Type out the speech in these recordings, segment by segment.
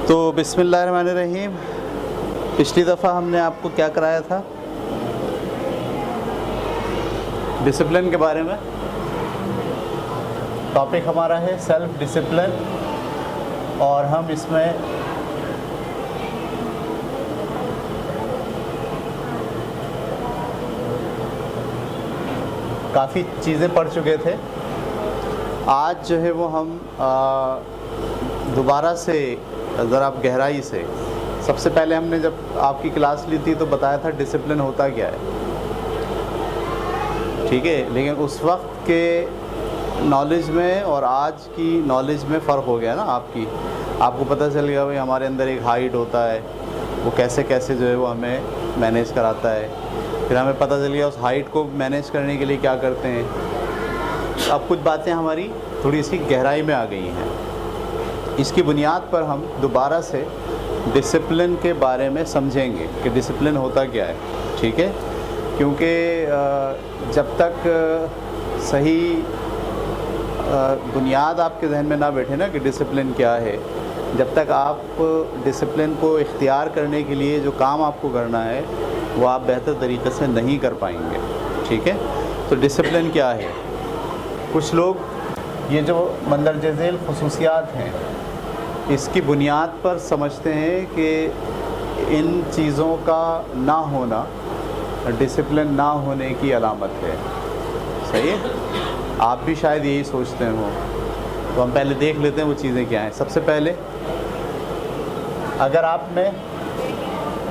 تو بسم اللہ الرحمن الرحیم. پچھلی دفعہ ہم نے آپ کو کیا کرایا تھا؟ ڈسپلن کے بارے میں. ٹاپک ہمارا ہے سیلف ڈسپلن، اور ہم اس میں کافی چیزیں پڑھ چکے تھے. آج جو ہے وہ ہم دوبارہ سے ذرا گہرائی سے، سب سے پہلے ہم نے جب آپ کی کلاس لی تھی تو بتایا تھا ڈسپلن ہوتا کیا ہے، ٹھیک ہے. لیکن اس وقت کے نالج میں اور آج کی نالج میں فرق ہو گیا نا. آپ کو پتہ چل گیا بھائی ہمارے اندر ایک ہائٹ ہوتا ہے، وہ کیسے جو ہے وہ ہمیں مینیج کراتا ہے. پھر ہمیں پتہ چل گیا اس ہائٹ کو مینیج کرنے کے لیے کیا کرتے ہیں. اب کچھ باتیں ہماری تھوڑی سی گہرائی میں آ گئی ہیں. اس کی بنیاد پر ہم دوبارہ سے ڈسپلن کے بارے میں سمجھیں گے کہ ڈسپلن ہوتا کیا ہے، ٹھیک ہے. کیونکہ جب تک صحیح بنیاد آپ کے ذہن میں نہ بیٹھے نا کہ ڈسپلن کیا ہے، جب تک آپ ڈسپلن کو اختیار کرنے کے لیے جو کام آپ کو کرنا ہے وہ آپ بہتر طریقے سے نہیں کر پائیں گے، ٹھیک ہے. تو ڈسپلن کیا ہے؟ کچھ لوگ یہ جو مندرجہ ذیل خصوصیات ہیں اس کی بنیاد پر سمجھتے ہیں کہ ان چیزوں کا نہ ہونا ڈسپلن نہ ہونے کی علامت ہے. صحیح ہے؟ آپ بھی شاید یہی سوچتے ہوں. تو ہم پہلے دیکھ لیتے ہیں وہ چیزیں کیا ہیں. سب سے پہلے اگر آپ نے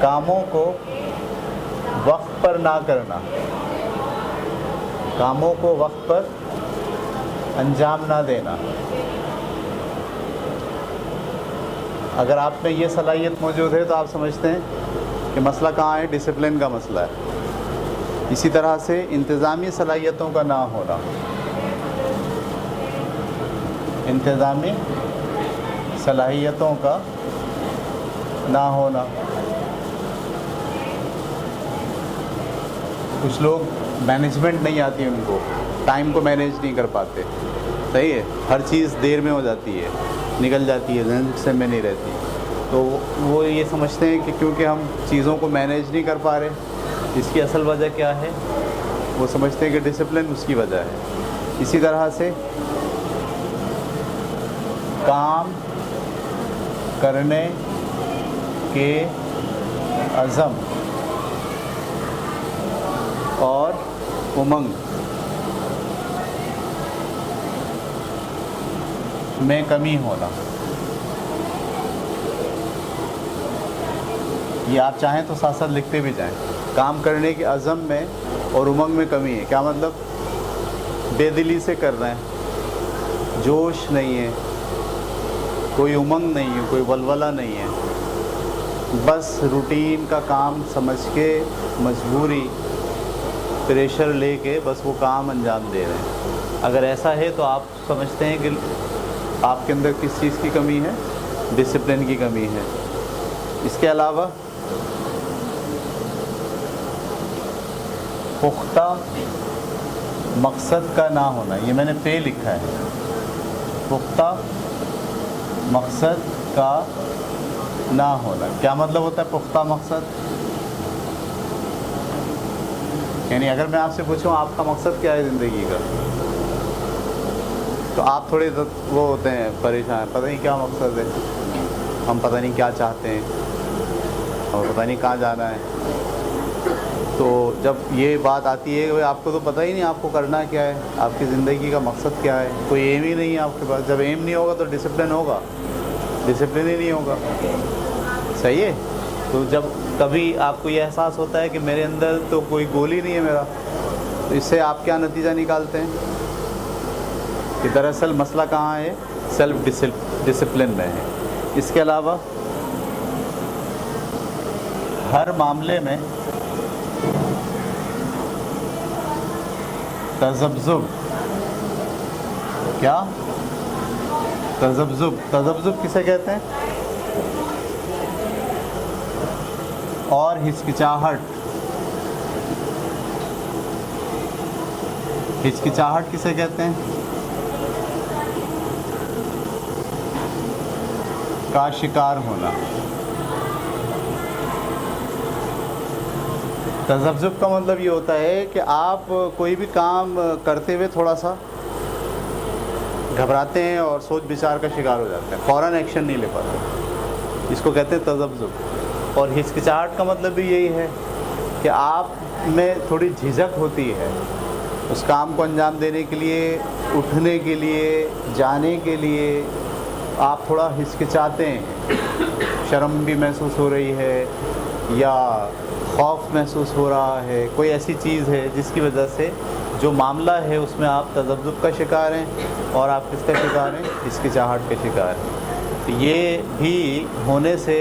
کاموں کو وقت پر نہ کرنا، کاموں کو وقت پر انجام نہ دینا، اگر آپ میں یہ صلاحیت موجود ہے تو آپ سمجھتے ہیں کہ مسئلہ کہاں ہے؟ ڈسپلن کا مسئلہ ہے. اسی طرح سے انتظامی صلاحیتوں کا نہ ہونا، انتظامی صلاحیتوں کا نہ ہونا. کچھ لوگ مینجمنٹ نہیں آتی ان کو، ٹائم کو مینیج نہیں کر پاتے. صحیح ہے؟ ہر چیز دیر میں ہو جاتی ہے، نکل جاتی ہے، ذہن سے میں نہیں رہتی. تو وہ یہ سمجھتے ہیں کہ کیونکہ ہم چیزوں کو مینیج نہیں کر پا رہے، اس کی اصل وجہ کیا ہے؟ وہ سمجھتے ہیں کہ ڈسپلن اس کی وجہ ہے. اسی طرح سے کام کرنے کے عزم اور امنگ میں کمی ہونا. یہ آپ چاہیں تو ساتھ ساتھ لکھتے بھی جائیں. کام کرنے کے عزم میں اور امنگ میں کمی ہے. کیا مطلب؟ بے دلی سے کر رہے ہیں، جوش نہیں ہے، کوئی امنگ نہیں ہے، کوئی ولولہ نہیں ہے، بس روٹین کا کام سمجھ کے مجبوری پریشر لے کے بس وہ کام انجام دے رہے ہیں. اگر ایسا ہے تو آپ سمجھتے ہیں کہ آپ کے اندر کس چیز کی کمی ہے؟ ڈسپلن کی کمی ہے. اس کے علاوہ پختہ مقصد کا نہ ہونا. یہ میں نے پہ لکھا ہے، پختہ مقصد کا نہ ہونا. کیا مطلب ہوتا ہے پختہ مقصد؟ یعنی اگر میں آپ سے پوچھوں آپ کا مقصد کیا ہے زندگی کا، تو آپ تھوڑے وہ ہوتے ہیں پریشان، پتہ نہیں کیا مقصد ہے، ہم پتہ نہیں کیا چاہتے ہیں اور پتہ نہیں کہاں جانا ہے. تو جب یہ بات آتی ہے کہ آپ کو تو پتہ ہی نہیں آپ کو کرنا کیا ہے، آپ کی زندگی کا مقصد کیا ہے، کوئی ایم ہی نہیں ہے آپ کے پاس. جب ایم نہیں ہوگا تو ڈسپلن ہوگا؟ ڈسپلن ہی نہیں ہوگا. صحیح ہے؟ تو جب کبھی آپ کو یہ احساس ہوتا ہے کہ میرے اندر تو کوئی گول ہی نہیں ہے میرا، تو اس سے آپ کیا نتیجہ نکالتے ہیں کہ دراصل مسئلہ کہاں ہے؟ سیلف ڈسپلن میں ہے. اس کے علاوہ ہر معاملے میں تذبذب. کیا؟ تذبذب کسے کہتے ہیں؟ اور ہچکچاہٹ. ہچکچاہٹ کسے کہتے ہیں؟ کا شکار ہونا. تذبذب کا مطلب یہ ہوتا ہے کہ آپ کوئی بھی کام کرتے ہوئے تھوڑا سا گھبراتے ہیں اور سوچ بچار کا شکار ہو جاتے ہیں, فوراً ایکشن نہیں لے پاتے. اس کو کہتے ہیں تذبذب. اور ہچکچاہٹ کا مطلب بھی یہی ہے کہ آپ میں تھوڑی جھجک ہوتی ہے اس کام کو انجام دینے کے لیے, اٹھنے کے لیے, جانے کے لیے آپ تھوڑا ہچکچاتے ہیں. شرم بھی محسوس ہو رہی ہے یا خوف محسوس ہو رہا ہے, کوئی ایسی چیز ہے جس کی وجہ سے جو معاملہ ہے اس میں آپ تذبذب کا شکار ہیں اور آپ کس کا شکار ہیں, ہچکچاہٹ کے شکار ہیں. یہ بھی ہونے سے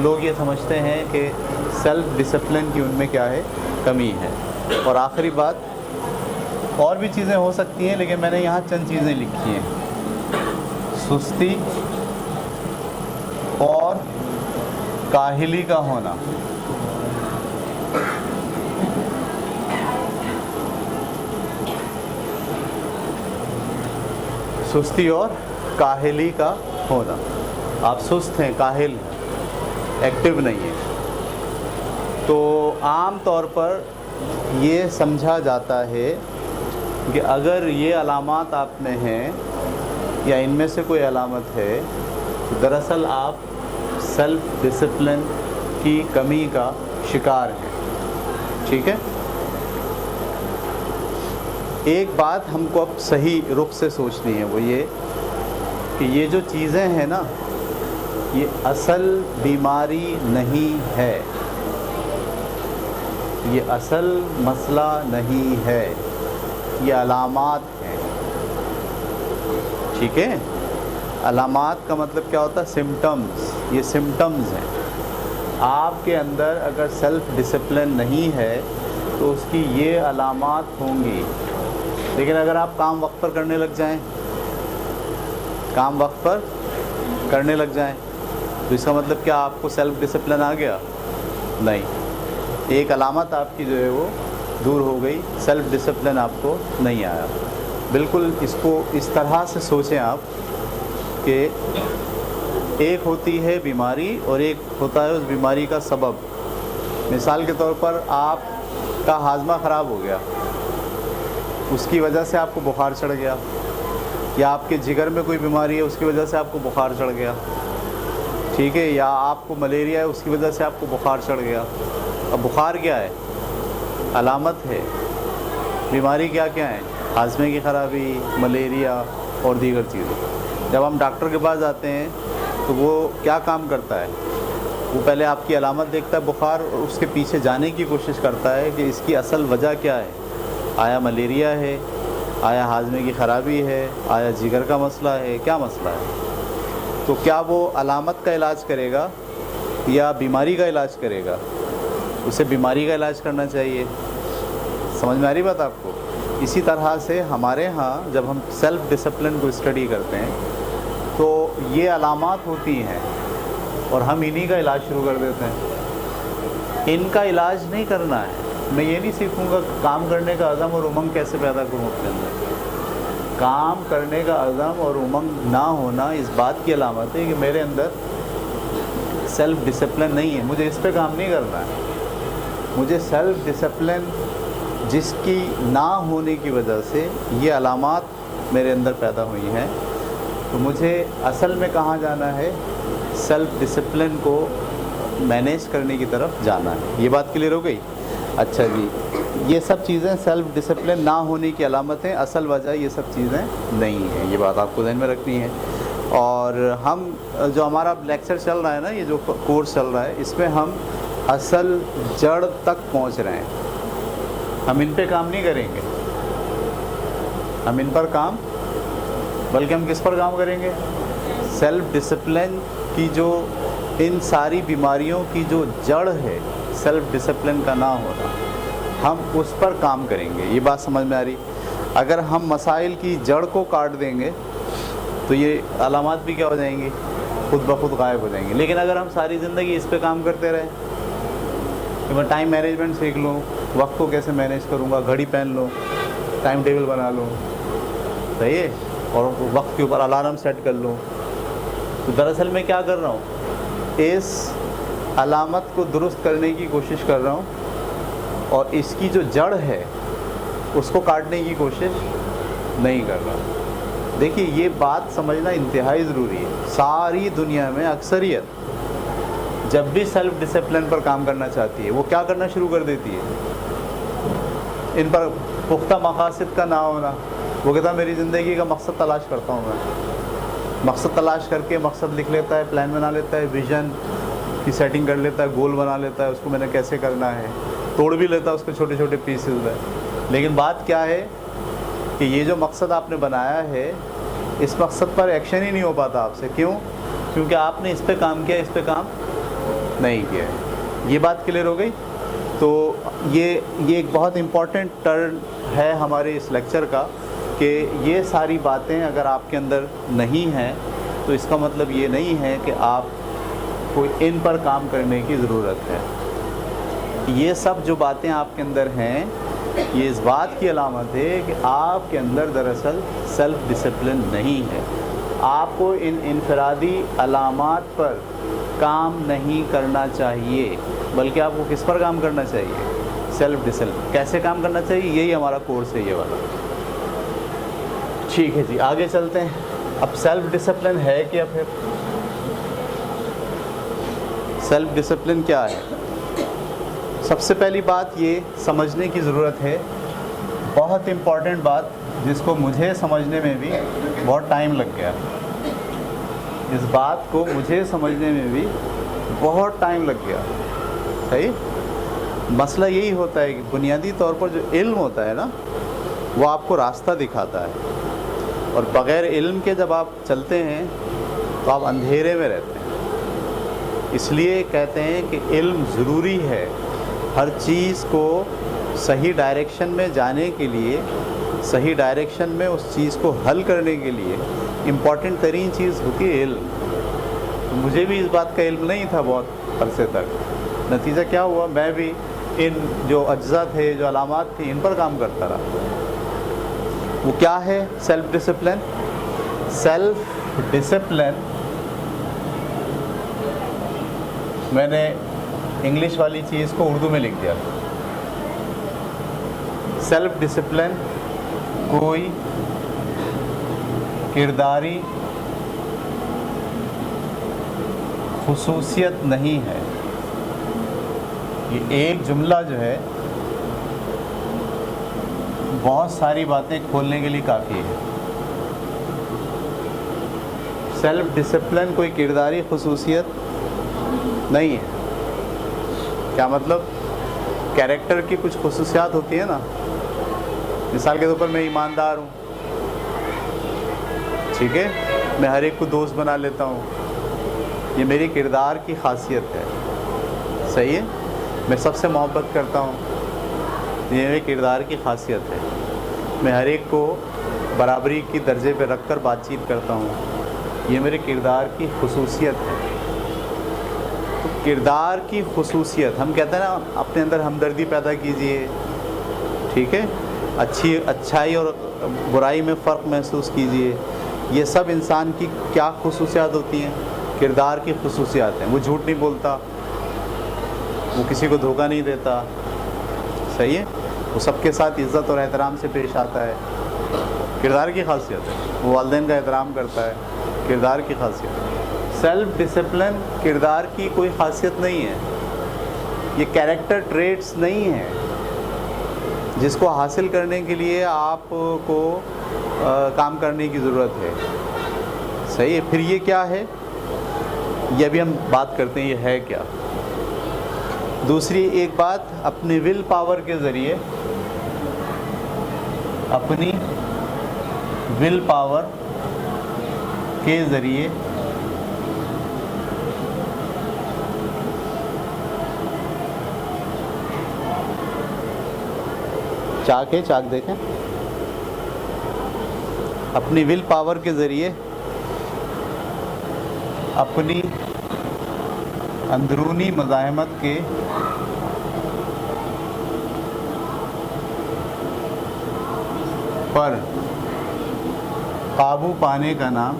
لوگ یہ سمجھتے ہیں کہ سیلف ڈسپلن کی ان میں کیا ہے, کمی ہے. اور آخری بات, اور بھی چیزیں ہو سکتی ہیں لیکن میں نے یہاں چند چیزیں لکھی ہیں. سستی اور کاہلی کا ہونا. سستی اور کاہلی کا ہونا. آپ سست ہیں, کاہل ہیں, ایکٹیو نہیں ہیں. تو عام طور پر یہ سمجھا جاتا ہے کہ اگر یہ علامات آپ میں ہیں یا ان میں سے کوئی علامت ہے, دراصل آپ سیلف ڈسپلن کی کمی کا شکار ہیں. ٹھیک ہے. ایک بات ہم کو اب صحیح رخ سے سوچنی ہے, وہ یہ کہ یہ جو چیزیں ہیں نا, یہ اصل بیماری نہیں ہے, یہ اصل مسئلہ نہیں ہے, یہ علامات ہیں. ٹھیک ہے. علامات کا مطلب کیا ہوتا ہے, سمٹمز. یہ سمٹمز ہیں. آپ کے اندر اگر سیلف ڈسپلن نہیں ہے تو اس کی یہ علامات ہوں گی. لیکن اگر آپ کام وقت پر کرنے لگ جائیں, کام وقت پر کرنے لگ جائیں تو اس کا مطلب کیا آپ کو سیلف ڈسپلن آ گیا؟ نہیں. ایک علامت آپ کی جو ہے وہ دور ہو گئی, سیلف ڈسپلن آپ کو نہیں آیا. بالکل اس کو اس طرح سے سوچیں آپ کہ ایک ہوتی ہے بیماری اور ایک ہوتا ہے اس بیماری کا سبب. مثال کے طور پر آپ کا ہاضمہ خراب ہو گیا, اس کی وجہ سے آپ کو بخار چڑھ گیا, یا آپ کے جگر میں کوئی بیماری ہے اس کی وجہ سے آپ کو بخار چڑھ گیا. ٹھیک ہے. یا آپ کو ملیریا ہے اس کی وجہ سے آپ کو بخار چڑھ گیا. اب بخار کیا ہے؟ علامت ہے. بیماری کیا کیا ہے؟ ہاضمے کی خرابی, ملیریا اور دیگر چیزیں. جب ہم ڈاکٹر کے پاس جاتے ہیں تو وہ کیا کام کرتا ہے؟ وہ پہلے آپ کی علامت دیکھتا ہے بخار, اور اس کے پیچھے جانے کی کوشش کرتا ہے کہ اس کی اصل وجہ کیا ہے. آیا ملیریا ہے, آیا ہاضمے کی خرابی ہے, آیا جگر کا مسئلہ ہے, کیا مسئلہ ہے؟ تو کیا وہ علامت کا علاج کرے گا یا بیماری کا علاج کرے گا؟ اسے بیماری کا علاج کرنا چاہیے. سمجھ میں آ رہی بات آپ کو؟ اسی طرح سے ہمارے ہاں جب ہم سیلف ڈسپلن کو اسٹڈی کرتے ہیں تو یہ علامات ہوتی ہیں اور ہم انہی کا علاج شروع کر دیتے ہیں. ان کا علاج نہیں کرنا ہے. میں یہ نہیں سیکھوں گا کام کرنے کا عزم اور امنگ کیسے پیدا کروں اپنے اندر. کام کرنے کا عزم اور امنگ نہ ہونا اس بات کی علامت ہے کہ میرے اندر سیلف ڈسپلن نہیں ہے. مجھے اس پہ کام نہیں کرنا ہے. مجھے سیلف ڈسپلن جس کی نہ ہونے کی وجہ سے یہ علامات میرے اندر پیدا ہوئی ہیں, تو مجھے اصل میں کہاں جانا ہے؟ سیلف ڈسپلن کو مینیج کرنے کی طرف جانا ہے. یہ بات کلیئر ہو گئی؟ اچھا جی. یہ سب چیزیں سیلف ڈسپلن نہ ہونے کی علامت ہیں, اصل وجہ یہ سب چیزیں نہیں ہیں. یہ بات آپ کو ذہن میں رکھنی ہے. اور ہم جو ہمارا لیکچر چل رہا ہے نا, یہ جو کورس چل رہا ہے, اس میں ہم اصل جڑ تک پہنچ رہے ہیں. ہم ان پہ کام نہیں کریں گے, ہم ان پر کام, بلکہ ہم کس پر کام کریں گے؟ سیلف ڈسپلن کی جو ان ساری بیماریوں کی جو جڑ ہے سیلف ڈسپلن کا نہ ہونا, ہم اس پر کام کریں گے. یہ بات سمجھ میں آ رہی؟ اگر ہم مسائل کی جڑ کو کاٹ دیں گے تو یہ علامات بھی کیا ہو جائیں گی؟ خود بخود غائب ہو جائیں گے. لیکن اگر ہم ساری زندگی اس پہ کام کرتے رہیں کہ میں ٹائم مینجمنٹ سیکھ لوں, وقت کو کیسے مینیج کروں گا, گھڑی پہن لوں, ٹائم ٹیبل بنا لوں, صحیح ہے, اور وقت کے اوپر الارم سیٹ کر لوں, تو دراصل میں کیا کر رہا ہوں، اس علامت کو درست کرنے کی کوشش کر رہا ہوں اور اس کی جو جڑ ہے اس کو کاٹنے کی کوشش نہیں کر رہا۔ دیکھیے یہ بات سمجھنا انتہائی ضروری ہے۔ ساری دنیا میں اکثریت جب بھی سیلف ڈسپلن پر کام کرنا چاہتی ہے وہ کیا کرنا شروع کر دیتی ہے، ان پر پختہ مقاصد کا نہ ہونا۔ وہ کہتا ہے میری زندگی کا مقصد تلاش کرتا ہوں، میں مقصد تلاش کر کے مقصد لکھ لیتا ہے، پلان بنا لیتا ہے، ویژن کی سیٹنگ کر لیتا ہے، گول بنا لیتا ہے، اس کو میں نے کیسے کرنا ہے، توڑ بھی لیتا ہے اس کو چھوٹے چھوٹے پیسز میں۔ لیکن بات کیا ہے کہ یہ جو مقصد آپ نے بنایا ہے اس مقصد پر ایکشن ہی نہیں ہو پاتا آپ سے۔ کیوں؟ کیونکہ آپ نے اس پہ کام کیا، اس پہ کام نہیں کیا ہے۔ یہ بات کلیئر ہو گئی؟ تو یہ ایک بہت امپورٹنٹ ٹرن ہے ہمارے اس لیکچر کا کہ یہ ساری باتیں اگر آپ کے اندر نہیں ہیں تو اس کا مطلب یہ نہیں ہے کہ آپ کو ان پر کام کرنے کی ضرورت ہے۔ یہ سب جو باتیں آپ کے اندر ہیں یہ اس بات کی علامت ہے کہ آپ کے اندر دراصل سیلف ڈسپلن نہیں ہے۔ آپ کو ان انفرادی علامات پر کام نہیں کرنا چاہیے، بلکہ آپ کو کس پر کام کرنا چاہیے؟ Self discipline. کیسے کام کرنا چاہیے؟ یہی ہمارا کورس ہے یہ والا۔ ٹھیک ہے جی، آگے چلتے ہیں۔ اب سیلف ڈسپلن ہے کیا؟ پھر سیلف ڈسپلن کیا ہے؟ سب سے پہلی بات یہ سمجھنے کی ضرورت ہے، بہت امپورٹنٹ بات جس کو مجھے سمجھنے میں بھی بہت ٹائم لگ گیا۔ اس بات کو مجھے سمجھنے میں بھی بہت ٹائم لگ گیا۔ صحیح؟ مسئلہ یہی ہوتا ہے کہ بنیادی طور پر جو علم ہوتا ہے نا وہ آپ کو راستہ دکھاتا ہے، اور بغیر علم کے جب آپ چلتے ہیں تو آپ اندھیرے میں رہتے ہیں۔ اس لیے کہتے ہیں کہ علم ضروری ہے۔ ہر چیز کو صحیح ڈائریکشن میں جانے کے لیے، صحیح ڈائریکشن میں اس چیز کو حل کرنے کے لیے امپورٹنٹ ترین چیز ہوتی ہے علم۔ تو مجھے بھی اس بات کا علم نہیں تھا بہت عرصے تک۔ نتیجہ کیا ہوا، میں بھی ان جو اجزاء تھے، جو علامات تھیں، ان پر کام کرتا رہا۔ وہ کیا ہے سیلف ڈسپلن؟ سیلف ڈسپلن میں نے انگلش والی چیز کو اردو میں لکھ دیا۔ سیلف ڈسپلن کوئی کرداری خصوصیت نہیں ہے۔ یہ ایک جملہ جو ہے بہت ساری باتیں کھولنے کے لیے کافی ہے۔ سیلف ڈسپلن کوئی کرداری خصوصیت نہیں ہے۔ کیا مطلب؟ کیریکٹر کی کچھ خصوصیات ہوتی ہیں نا، مثال کے طور پر میں ایماندار ہوں، ٹھیک ہے، میں ہر ایک کو دوست بنا لیتا ہوں، یہ میری کردار کی خاصیت ہے۔ صحیح ہے؟ میں سب سے محبت کرتا ہوں، یہ میری کردار کی خاصیت ہے۔ میں ہر ایک کو برابری کی درجے پہ رکھ کر بات چیت کرتا ہوں، یہ میرے کردار کی خصوصیت ہے۔ تو کردار کی خصوصیت، ہم کہتے ہیں نا اپنے اندر ہمدردی پیدا کیجئے، ٹھیک ہے، اچھائی اور برائی میں فرق محسوس کیجئے۔ یہ سب انسان کی کیا خصوصیات ہوتی ہیں؟ کردار کی خصوصیات ہیں۔ وہ جھوٹ نہیں بولتا، وہ کسی کو دھوکہ نہیں دیتا، صحیح ہے، وہ سب کے ساتھ عزت اور احترام سے پیش آتا ہے، کردار کی خاصیت ہے۔ وہ والدین کا احترام کرتا ہے، کردار کی خاصیت۔ سیلف ڈسپلن کردار کی کوئی خاصیت نہیں ہے، یہ کیریکٹر ٹریٹس نہیں ہیں جس کو حاصل کرنے کے لیے آپ کو کام کرنے کی ضرورت ہے۔ صحیح ہے؟ پھر یہ کیا ہے؟ یہ بھی ہم بات کرتے ہیں، یہ ہے کیا؟ دوسری ایک بات، اپنی ول پاور کے ذریعے، اپنی ول پاور کے ذریعے چاک دیکھیں، اپنی ول پاور کے ذریعے اپنی اندرونی مزاحمت کے پر قابو پانے کا نام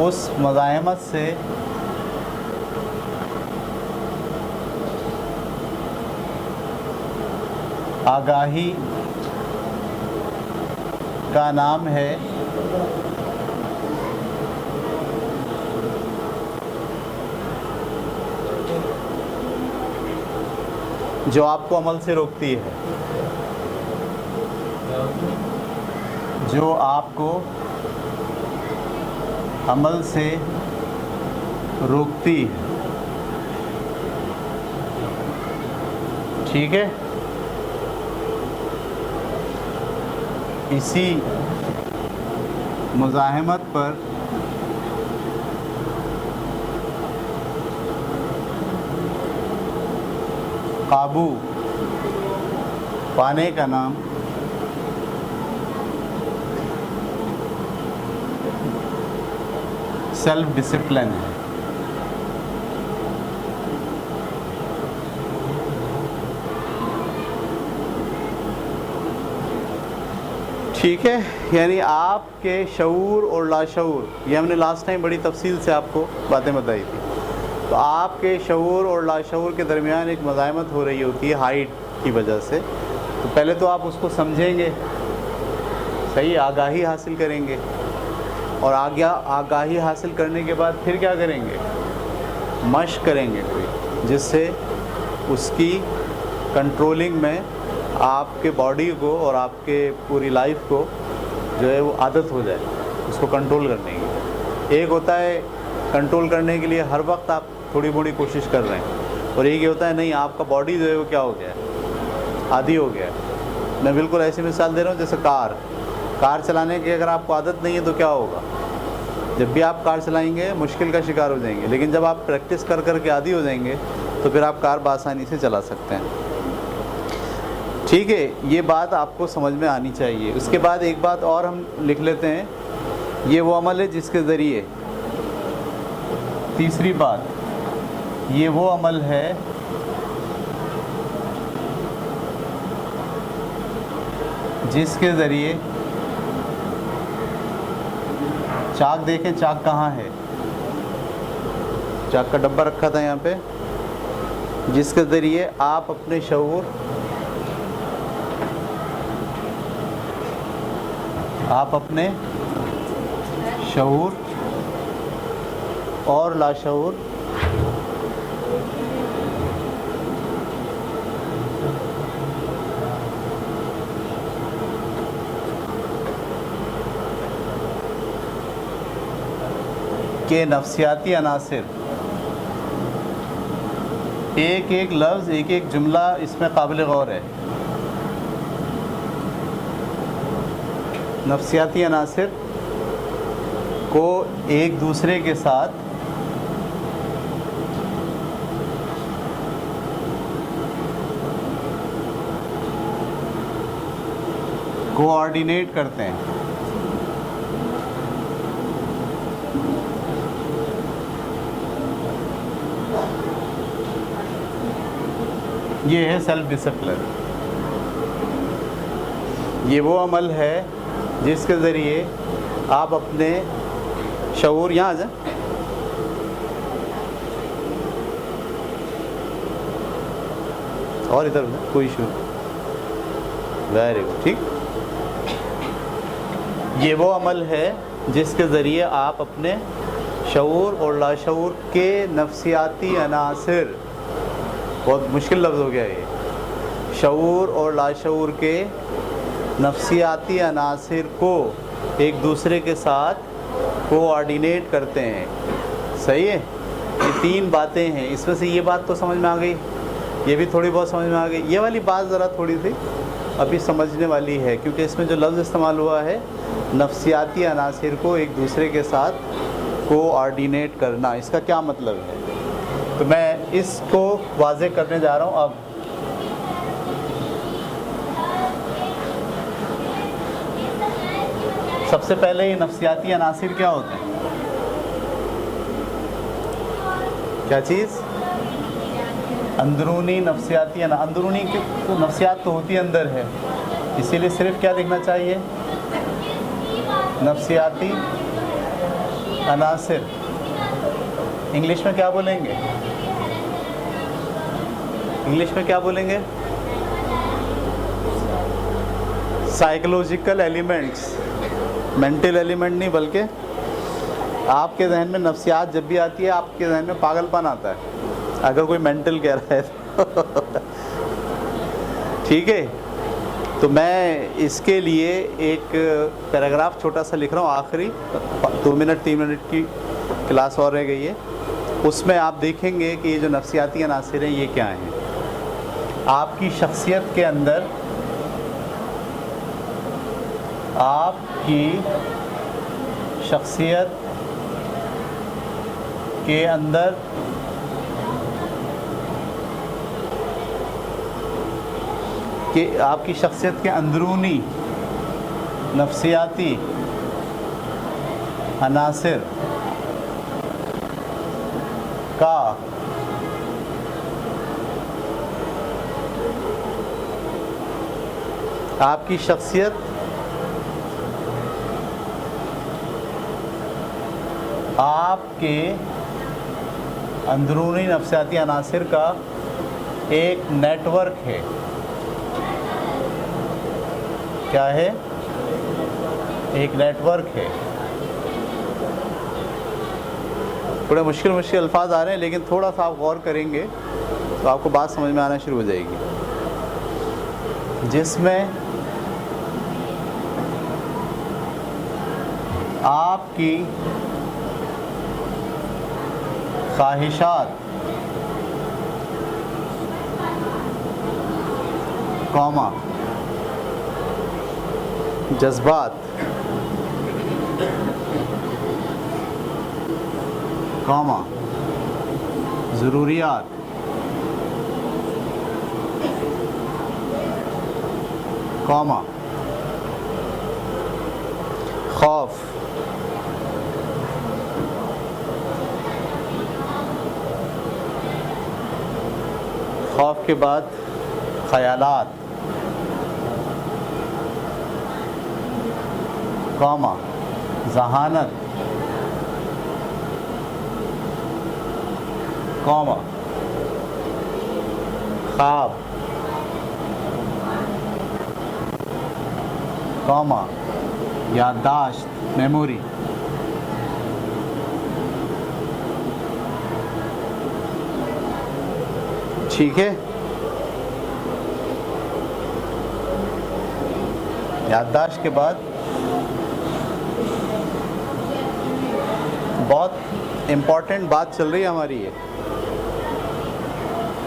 اس مزاحمت سے آگاہی کا نام ہے جو آپ کو عمل سے روکتی ہے، جو آپ کو عمل سے روکتی ہے. ٹھیک ہے، اسی مزاحمت پر قابو پانے کا نام سیلف ڈسپلن ہے. ٹھیک ہے، یعنی آپ کے شعور اور لاشعور، یہ ہم نے لاسٹ ٹائم بڑی تفصیل سے آپ کو باتیں بتائی تھی. تو آپ کے شعور اور لاشعور کے درمیان ایک مزاحمت ہو رہی ہوتی ہے ہائٹ کی وجہ سے. تو پہلے تو آپ اس کو سمجھیں گے، صحیح، آگاہی حاصل کریں گے، اور آگاہی حاصل کرنے کے بعد پھر کیا کریں گے؟ مشق کریں گے کوئی، جس سے اس کی کنٹرولنگ میں آپ کے باڈی کو اور آپ کے پوری لائف کو جو ہے وہ عادت ہو جائے اس کو کنٹرول کرنے کی. ایک ہوتا ہے کنٹرول کرنے کے لیے ہر وقت آپ تھوڑی بڑی کوشش کر رہے ہیں، اور ایک یہ ہوتا ہے نہیں، آپ کا باڈی جو ہے وہ کیا ہو گیا ہے، عادی ہو گیا ہے. میں بالکل ایسی مثال دے رہا ہوں جیسے کار چلانے کی اگر آپ کو عادت نہیں ہے تو کیا ہوگا؟ جب بھی آپ کار چلائیں گے مشکل کا شکار ہو جائیں گے، لیکن جب آپ پریکٹس کر کے عادی ہو جائیں گے تو پھر آپ کار بآسانی سے چلا سکتے ہیں. ٹھیک ہے، یہ بات آپ کو سمجھ میں آنی چاہیے. اس کے بعد ایک بات اور ہم لکھ لیتے ہیں، یہ وہ عمل ہے جس کے ذریعے، تیسری بات، یہ وہ عمل ہے جس کے ذریعے، چاک دیکھیں، چاک کہاں ہے؟ چاک کا ڈبہ رکھا تھا یہاں پہ. جس کے ذریعے آپ اپنے شعور، اور لاشعور کے نفسیاتی عناصر، ایک لفظ، ایک جملہ اس میں قابل غور ہے. نفسیاتی عناصر کو ایک دوسرے کے ساتھ کوآرڈینیٹ کرتے ہیں. یہ ہے سیلف ڈسپلن. یہ وہ عمل ہے جس کے ذریعے آپ اپنے شعور، یہاں آ جائیں، اور ادھر کوئی ایشو نہیں، ویری گڈ، ٹھیک. یہ وہ عمل ہے جس کے ذریعے آپ اپنے شعور اور لاشعور کے نفسیاتی عناصر، بہت مشکل لفظ ہو گیا یہ، شعور اور لاشعور کے نفسیاتی عناصر کو ایک دوسرے کے ساتھ کوآرڈینیٹ کرتے ہیں. صحیح ہے، یہ تین باتیں ہیں. اس میں سے یہ بات تو سمجھ میں آ گئی، یہ بھی تھوڑی بہت سمجھ میں آ گئی. یہ والی بات ذرا تھوڑی سی ابھی سمجھنے والی ہے، کیونکہ اس میں جو لفظ استعمال ہوا ہے نفسیاتی عناصر کو ایک دوسرے کے ساتھ کوآرڈینیٹ کرنا، اس کا کیا مطلب ہے؟ تو میں اس کو واضح کرنے جا رہا ہوں. اب سب سے پہلے یہ نفسیاتی عناصر کیا ہوتے ہیں؟ کیا چیز؟ اندرونی نفسیاتی، اندرونی کی تو نفسیات تو ہوتی اندر ہے، اسی لیے صرف کیا دیکھنا چاہیے؟ نفسیاتی عناصر انگلش میں کیا بولیں گے؟ انگلش میں کیا بولیں گے؟ سائیکولوجیکل ایلیمنٹس، مینٹل ایلیمنٹ نہیں، بلکہ آپ کے ذہن میں نفسیات جب بھی آتی ہے آپ کے ذہن میں پاگل پن آتا ہے اگر کوئی مینٹل کہہ رہا ہے تو ٹھیک ہے. تو میں اس کے لیے ایک پیراگراف چھوٹا سا لکھ رہا ہوں، آخری 2 منٹ 3 منٹ کی کلاس اور رہ گئی ہے. اس میں آپ دیکھیں گے کہ یہ جو نفسیاتی عناصر ہیں یہ کیا ہیں. آپ کی شخصیت کے اندر، آپ کی شخصیت کے اندر کہ آپ کی شخصیت کے اندرونی نفسیاتی عناصر کا آپ کی شخصیت آپ کے اندرونی نفسیاتی عناصر کا ایک نیٹ ورک ہے. کیا ہے؟ ایک نیٹ ورک ہے. بڑے مشکل الفاظ آ رہے ہیں لیکن تھوڑا سا آپ غور کریں گے تو آپ کو بات سمجھ میں آنا شروع ہو جائے گی، جس میں آپ کی خواہشات، قوما جذبات، قوما ضروریات، قوما خوف، خوف کے بعد خیالات، قوما ذہانت، قوما خواب، قوما یادداشت، میموری. ٹھیک ہے؟ یادداشت کے بعد بہت امپورٹنٹ بات چل رہی ہے ہماری، یہ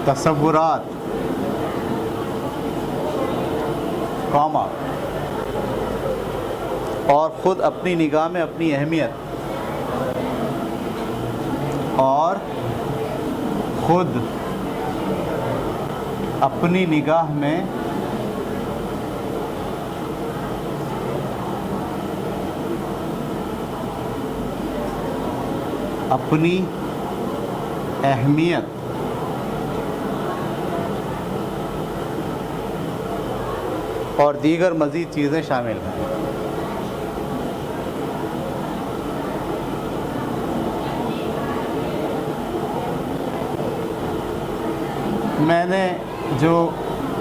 تصورات، قوما اور خود اپنی نگاہ میں اپنی اہمیت، اور خود اپنی نگاہ میں اپنی اہمیت، اور دیگر مزید چیزیں شامل ہیں. میں نے جو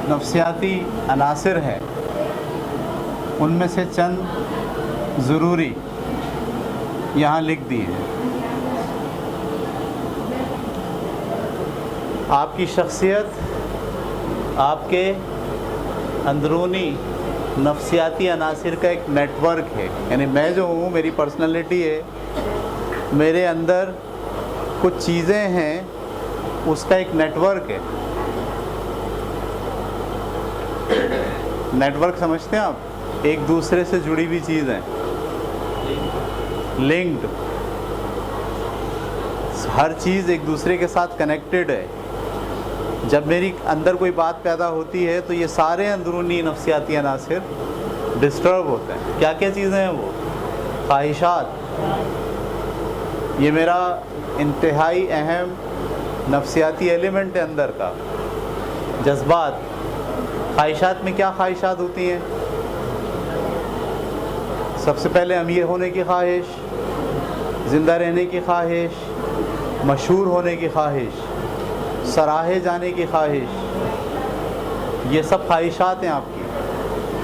نفسیاتی عناصر ہیں ان میں سے چند ضروری یہاں لکھ دیے ہیں. آپ کی شخصیت آپ کے اندرونی نفسیاتی عناصر کا ایک نیٹ ورک ہے. یعنی میں جو ہوں، میری پرسنالٹی ہے، میرے اندر کچھ چیزیں ہیں، اس کا ایک نیٹ ورک ہے. نیٹ ورک سمجھتے ہیں آپ؟ ایک دوسرے سے جڑی ہوئی چیزیں، لنکڈ، ہر چیز ایک دوسرے کے ساتھ کنیکٹڈ ہے. جب میری اندر کوئی بات پیدا ہوتی ہے تو یہ سارے اندرونی نفسیاتی عناصر ڈسٹرب ہوتے ہیں. کیا کیا چیزیں ہیں وہ؟ خواہشات، یہ میرا انتہائی اہم نفسیاتی ایلیمنٹ ہے اندر کا. جذبات، خواہشات میں کیا خواہشات ہوتی ہیں؟ سب سے پہلے امیر ہونے کی خواہش، زندہ رہنے کی خواہش، مشہور ہونے کی خواہش، سراہے جانے کی خواہش، یہ سب خواہشات ہیں آپ کی،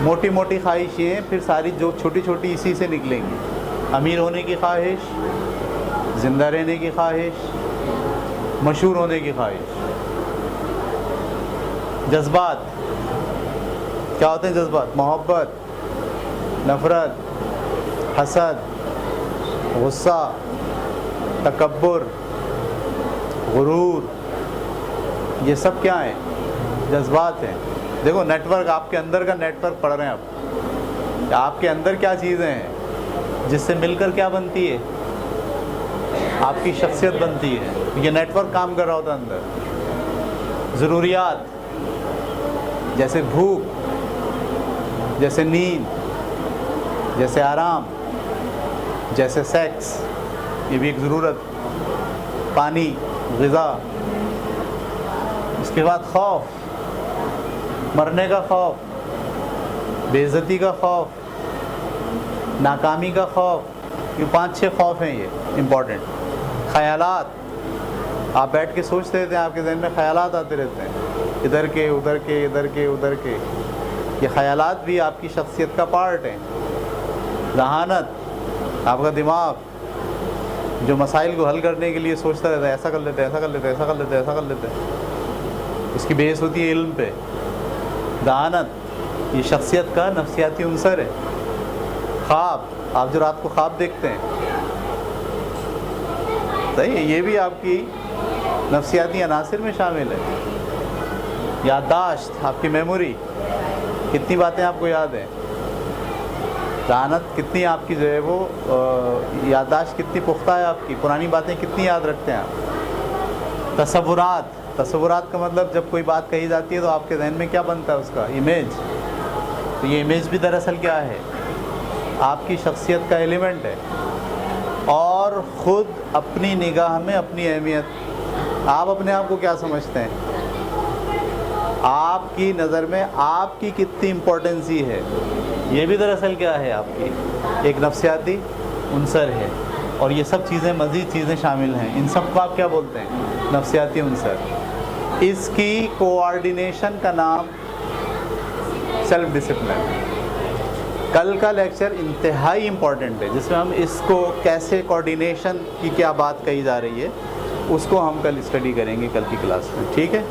موٹی موٹی خواہشیں ہیں، پھر ساری جو چھوٹی چھوٹی اسی سے نکلیں گی۔ امیر ہونے کی خواہش، زندہ رہنے کی خواہش، مشہور ہونے کی خواہش۔ جذبات کیا ہوتے ہیں؟ جذبات محبت، نفرت، حسد، غصہ، تکبر، غرور، یہ سب کیا ہیں؟ جذبات ہیں۔ دیکھو نیٹ ورک، آپ کے اندر کا نیٹ ورک پڑھ رہے ہیں آپ، آپ کے اندر کیا چیزیں ہیں جس سے مل کر کیا بنتی ہے؟ آپ کی شخصیت بنتی ہے۔ یہ نیٹ ورک کام کر رہا ہوتا ہے اندر۔ ضروریات جیسے بھوک، جیسے نیند، جیسے آرام، جیسے سیکس، یہ بھی ایک ضرورت، پانی، غذا۔ اس کے بعد خوف، مرنے کا خوف، بے عزتی کا خوف، ناکامی کا خوف، یہ 5-6 خوف ہیں یہ امپورٹنٹ۔ خیالات، آپ بیٹھ کے سوچتے رہتے ہیں، آپ کے ذہن میں خیالات آتے رہتے ہیں، ادھر کے ادھر کے ادھر کے ادھر کے، یہ خیالات بھی آپ کی شخصیت کا پارٹ ہیں۔ ذہانت، آپ کا دماغ جو مسائل کو حل کرنے کے لیے سوچتا رہتا ہے، ایسا کر لیتے ہیں، ایسا کر لیتے ہیں، ایسا کر لیتے ہیں، ایسا کر لیتے ہیں، اس کی بیس ہوتی ہے علم پہ۔ ذہانت یہ شخصیت کا نفسیاتی عنصر ہے۔ خواب، آپ جو رات کو خواب دیکھتے ہیں، صحیح ہے، یہ بھی آپ کی نفسیاتی عناصر میں شامل ہے۔ یادداشت، آپ کی میموری، کتنی باتیں آپ کو یاد ہیں؟ ذہانت کتنی آپ کی جو ہے وہ یادداشت کتنی پختہ ہے آپ کی، پرانی باتیں کتنی یاد رکھتے ہیں آپ؟ تصورات، تصورات کا مطلب جب کوئی بات کہی جاتی ہے تو آپ کے ذہن میں کیا بنتا ہے؟ اس کا امیج۔ تو یہ امیج بھی دراصل کیا ہے؟ آپ کی شخصیت کا ایلیمنٹ ہے۔ اور خود اپنی نگاہ میں اپنی اہمیت، آپ اپنے آپ کو کیا سمجھتے ہیں؟ آپ کی نظر میں آپ کی کتنی امپورٹنسی ہے، یہ بھی دراصل کیا ہے؟ آپ کی ایک نفسیاتی عنصر ہے۔ اور یہ سب چیزیں، مزید چیزیں شامل ہیں، ان سب کو آپ کیا بولتے ہیں؟ نفسیاتی عنصر۔ اس کی کوآرڈینیشن کا نام سیلف ڈسپلن۔ کل کا لیکچر انتہائی امپورٹنٹ ہے، جس میں ہم اس کو کیسے کوآرڈینیشن کی کیا بات کہی جا رہی ہے اس کو ہم کل اسٹڈی کریں گے کل کی کلاس میں، ٹھیک ہے؟